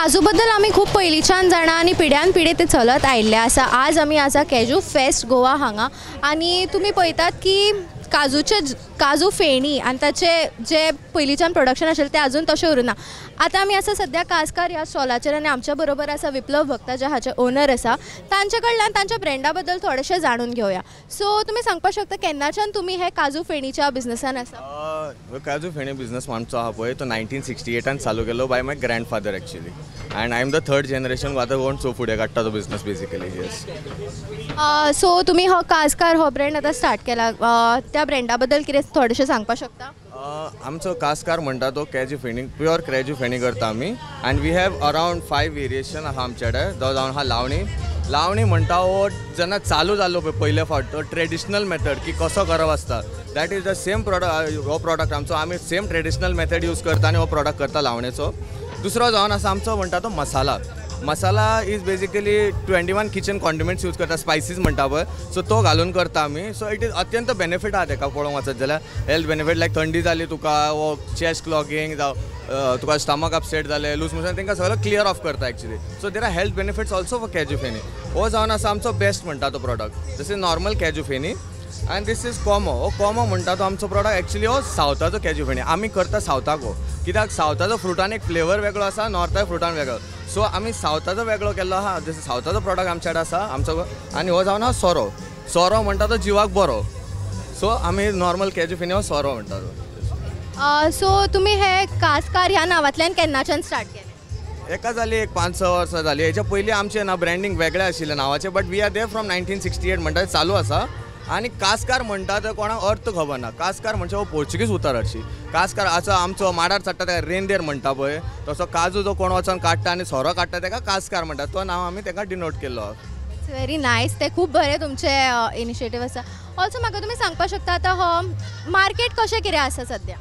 काजू बद्दल आम्ही खूप पयलींच्यान जाणा आणि पिढ्यान पिढी ते चलत आयिल्ले आसा। आज आमी आसा कॅजू फेस्ट गोवा हांगा आणि तुम्ही पळयतात की काजू फेणी आणि ताचे जे पयलींच्यान प्रोडक्शन आशिल्लें तें अजून तशें उरूना। आतां आमी आसा सद्या कासकार ह्या स्टॉलाचेर आणि आमच्या बरोबर आसा विप्लव भक्ता जे हाचे ओनर आसा, तांचे कडल्यान तांच्या ब्रँडा बद्दल थोडेशें जाणून घेवया। सो तुमी सांगपाक शकता केन्नाच्यान तुमी हे काजू फेणीच्या बिझनसान आसा? काजू फेणी बिझनस आमचो आहा पळय तो 1968 चालू केलो by my grandfather actually, and I am the third generation आतां कोण सो फुडें काडटा तो बिझनस बेसिकली। येस। सो तुमी हो कासकार हो ब्रँड आतां स्टार्ट केला, त्या ब्रँडा बद्दल कितें थोडेशें सांगपाक शकता? आमचो कासकार म्हणटा तो कॅजू फेणी, प्युअर कॅजू फेणी करता आमी, and we have around 5 variation आहा आमचे कडेन। जो जावन आहा लावणी म्हणटा हो जेन्ना चालू जाल्लो पळय पयले फावट तो ट्रेडिशनल मेथड की कसो करप आसता, that is the same product. हो प्रॉडक्ट आमचो आमी सेम ट्रेडिशनल मेथड यूज करता आनी हो प्रॉडक्ट करता लावणेचो। दुसरो जावन आसा आमचो म्हणटा तो masala is basically 21 kitchen condiments use करता, स्पायसीस म्हणटा पळय, सो तो घालून करता आमी। सो इट इज अत्यंत बेनिफीट आहा तेका पळोवंक वचत जाल्यार। हेल्थ बेनिफीट लायक थंडी जाली तुका वो चेस्ट क्लॉगिंग जावं तुका स्टमक अपसेट जालें लूज मोशन तेंकां सगळं क्लियर ऑफ करता actually. So there are health benefits also for kaju feni. हो जावन आसा आमचो बेस्ट म्हणटा तो product. This is normal kaju feni and this is कॉमो। हो कॉमो म्हणटा तो आमचो प्रॉडक्ट एक्चुअली हो सावथाचो कॅजू फेणी आमी करता सावथाक हो, कित्याक सावथाचो फ्रुटान एक फ्लेवर वेगळो आसा, नॉर्थाक फ्रुटान वेगळो। सो आमी सावथाचो वेगळो केल्लो आहा, जसो सावथाचो प्रॉडक्ट आमचे कडेन आसा आमचो। आनी हो जावन आहा सोरो म्हणटा तो जिवाक बरो। सो आमी नॉर्मल कॅजू फेणी हो सोरो म्हणटा तो। सो तुमी हे कासकार ह्या नांवांतल्यान केन्नाच्यान स्टार्ट केलें? एका जाली एक 5-6 वर्सां जाली। हेच्या पयलीं आमचें ना ब्रँडींग वेगळें आशिल्लें नांवाचें, but we are there from 1968 म्हणटा चालू आसा। आनी कासकार म्हणटा तो कोणाक अर्थ खबर ना। कासकार म्हणजे हो पोर्चुगीज उतर हरशी। कासकार असो आमचो माडार चडटा तेका रेनदेर म्हणटा पळय, तसो काजू जो कोण वचोन काडटा आनी सोरो काडटा तेका कासकार म्हणटा, तो नांव आमी तेका डिनोट केल्लो। इट्स व्हेरी नायस, ते खूब बरें तुमचे इनिशिएटीव आसा। ऑल्सो म्हाका तुमी सांगपाक शकता आतां हो मार्केट कशें कितें आसा सद्या?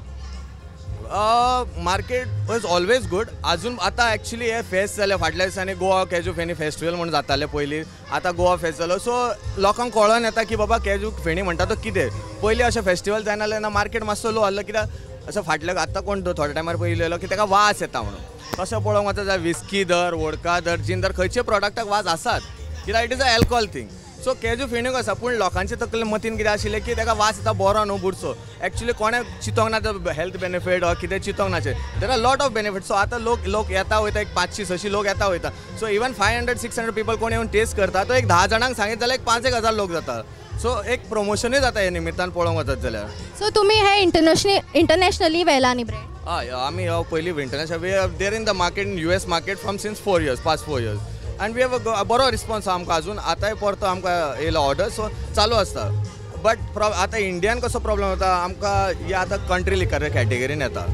Market was always good. अजून आतां एक्चुअली हे फेस्ट जाले फाटल्या दिसांनी गोवा कॅजू फेणी फेस्टिवल म्हणून जाताले पयलीं, आतां गोवा फेस्ट जालो। सो लोकांक कळोन येता की बाबा कॅजू फेणी म्हणटा तो कितें। पयलीं अशें फेस्टिवल जायनासलें ना, मार्केट मातसो लो आसलो, कित्याक असो फाटल्या आतां कोण थोड्या टायमार पयलेलो की ताका वास येता म्हणून। तशें पळोवंक वचत जाल्यार विस्की धर, वोडका धर, जीन धर, खंयचे प्रॉडक्टाक वास आसात, कित्याक it is a alcohol thing. So kaju फेणूक आसा, पूण लोकांचे तकले मतीन कितें आशिल्लें की ताका वास येता बरो न्हू बुरसो। एक्चुअली कोणें चिंतोंक ना हेल्थ बेनिफीट वा कितें चिंतोंक नाचे। देर are lot of benefit. So आतां लोक येता वयता, एक 500-600 लोक येता वयता। सो इवन 500-600 पीपल कोण येवन टेस्ट करता, तो एक 10 जाणांक सांगीत जाल्यार एक 5,000 लोक जाता। सो एक प्रमोशनूय जाता हे निमित्तान पळोवंक वचत जाल्यार। सो तुमी हे इंटरनॅशनली व्हेला न्ही ब्रँड? हय, आमी पयलीं international we are there in the market in US market from since 4 years, past 4 years, and we have a बरो रिस्पॉन्स आमकां अजून आतांय परतो आमकां येयलो ऑर्डर, सो चालू आसता। बट आतां इंडियान कसो प्रॉब्लेम जाता आमकां, हे आतां कंट्री लिकर कॅटेगरीन येता।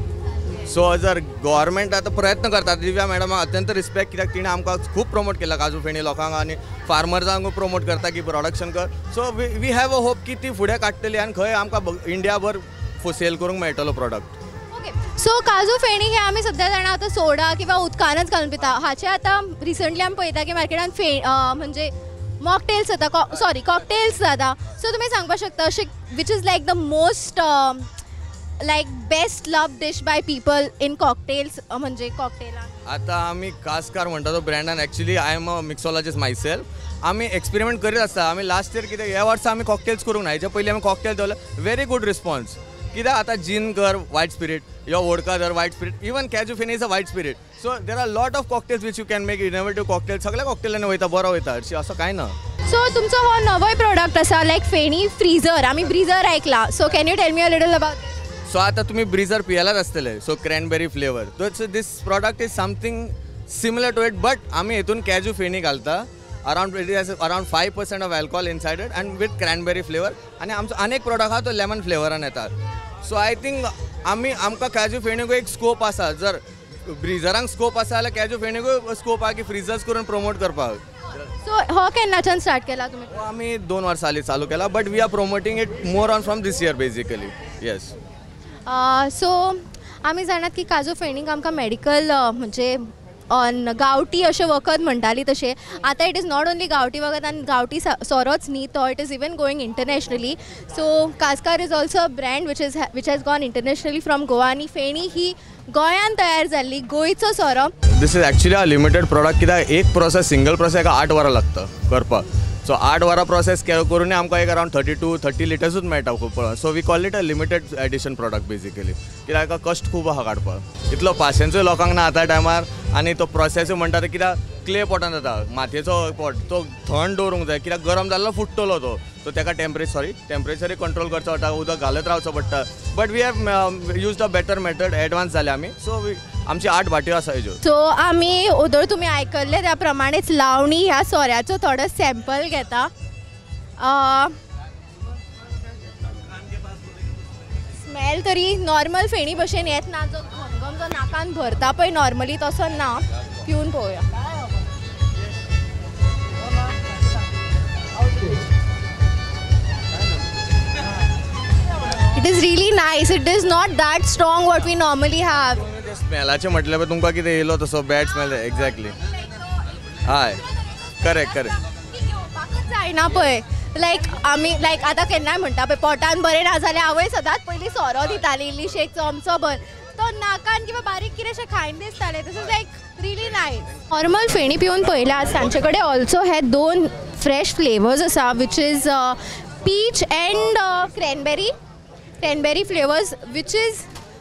सो जर गव्हर्मेंट आतां प्रयत्न करता, दिव्या मॅडमाक अत्यंत रिस्पेक्ट, कित्याक तिणें आमकां खूब प्रमोट केला काजू फेणी लोकांक आनी फार्मर्सांक प्रमोट करता की प्रोडक्शन कर। So we have a hope की ती फुडें काडटली आनी खंय आमकां इंडियाभर सेल करूंक मेळटलो प्रॉडक्ट। सो काजू फेणी हे आमी सद्या जाणा आतां सोडा किंवा उदकानच घालून पिता। हाचे आतां रिसंटली आमी पळयता की मार्केटान म्हणजे मॉकटेल्स जाता, कॉकटेल्स जाता। सो तुमी सांगपाक शकता अशें which is like the most like best love dish by people in cocktails, म्हणजे कॉकटेलां? आतां आमी कासकार म्हणटा तो ब्रँडान actually I am a mixologist myself. आमी एक्सपेरिमेंट करीत आसता। आमी लास्ट इयर कितें ह्या वर्सा आमी कॉकटेल्स करूंक ना, हेच्या पयलीं आमी कॉकटेल दवरले, व्हेरी गूड रिस्पॉन्स। कित्याक आतां जीन कर वायट स्पिरीट, यो वोडका धर वायट spirit, even kaju feni is a white spirit. So there are lot of cocktails which you can make, innovative cocktail, सगळ्या कॉकटेलांनी वयता बरो वयता हरशी, असं कांय ना। सो तुमचो हो नवोय प्रोडक्ट आसा लायक फेणी फ्रीजर, आमी ब्रीजर आयकला। So can you tell me a little about? So आतां तुमी ब्रीजर पियेलाच आसतले, so cranberry flavour. So this product is something similar to it, but आमी हितून कॅजू फेणी घालता। It is around 5% of alcohol inside it and with cranberry flavour. आनी आमचो आनी एक प्रोडक्ट आहा तो लेमन फ्लेवरान येता। सो आय थिंक आमकां कॅजू फेणीक एक स्कोप आसा। जर ब्रिजरांक स्कोप आसा जाल्यार कॅजू फेणीकूय स्कोप आहा की फ्रिजर्स करून प्रमोट करपाक। सो हो केन्नाच्यान स्टार्ट केला तुमी? आमी 2 वर्सां जालीं चालू केला, but we are promoting it more on from this year basically. Yes. So आमी जाणात की काजू फेणीक आमकां मेडिकल म्हणजे गांवठी अशें वखद म्हणटाली तशें, आतां इट इज नॉट ओन्ली गांवठी वखद आनी गांवठी सोरोच न्ही, तो it is even going internationally. So Kaskar is also a brand which has gone internationally from Goa, आनी फेणी ही गोंयान तयार जाल्ली गोंयचो सोरो। This is actually a limited product कित्याक एक प्रोसेस सिंगल प्रोसेस एका 8 वरां लागता करपाक. सो 8 वरां प्रोसेस करून आमकां एक अरावंड 30 लिटर्सूच मेळटा खूब. So we call it a limited edition product basically कित्याक हाका कश्ट खूब आहा काडपाक. इतलो पाशेंसूय लोकांक ना आतां टायमार. आनी तो प्रोसेसूय म्हणटा तो कित्याक क्ले पॉटान जाता मातयेचो पॉट तो थंड दवरूंक जाय कित्याक गरम जाल्लो फुट्टलो तो. सो ताका टेम्परेचरूय कंट्रोल करचो पडटा उदक घालत रावचो पडटा. But we have used a better method advance जाले आमी. सो आमची 8 भाटयो आसा हेज्यो. सो आमी ओदोर तुमी आयकल्ले त्या प्रमाणेच लावणी ह्या सोऱ्याचो थोडो सॅम्पल घेता. स्मेल तरी नॉर्मल फेणी भशेन येत ना. जो घमघम जो नाकान भरता पळय नॉर्मली तसो ना. पिवन पळोवया. It is really nice. It is not that strong what we normally have. स्मेलाचें म्हटल्यार तुमकां कितें येयलो तसो बॅड स्मेल एक्झॅक्टली. हय करेक्ट. घेवपाकच जायना पळय. लायक आमी लायक आतां केन्नाय म्हणटा पळय पोटान बरें ना जाल्यार आवय सदांच पयलीं सोरो दिताली इल्लीशी एक चमचो भर. तो नाकान किंवा बारीक कितेंशें खायन दिसतालें. This is like really nice. Normal feni पिवन पळयल्यार तांचे कडेन ऑल्सो हे 2 फ्रेश फ्लेवर्स आसा which is peach and cranberry flavours which is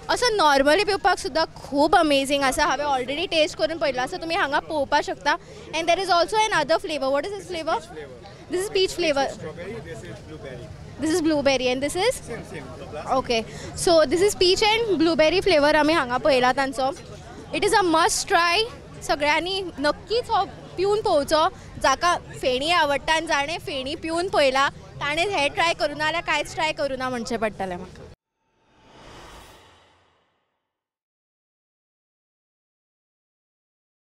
असं नॉर्मली पिवपाक सुद्दां खूब अमेझींग आसा. हांवें ऑलरेडी टेस्ट करून पळयलो आसा. तुमी हांगा पळोवपाक शकता. And there is also another flavour. What is this flavour? This is peach flavour. This is blueberry and this is okay. So this is peach and blueberry flavour आमी हांगा पळयला तांचो. It is a must try. सगळ्यांनी नक्कीच हो पिवन पळोवचो. जाका फेणी आवडटा आनी जाणें फेणी पिवन पळयला ताणें हें ट्राय करूं ना जाल्यार कांयच ट्राय करूं ना म्हणचें पडटलें म्हाका.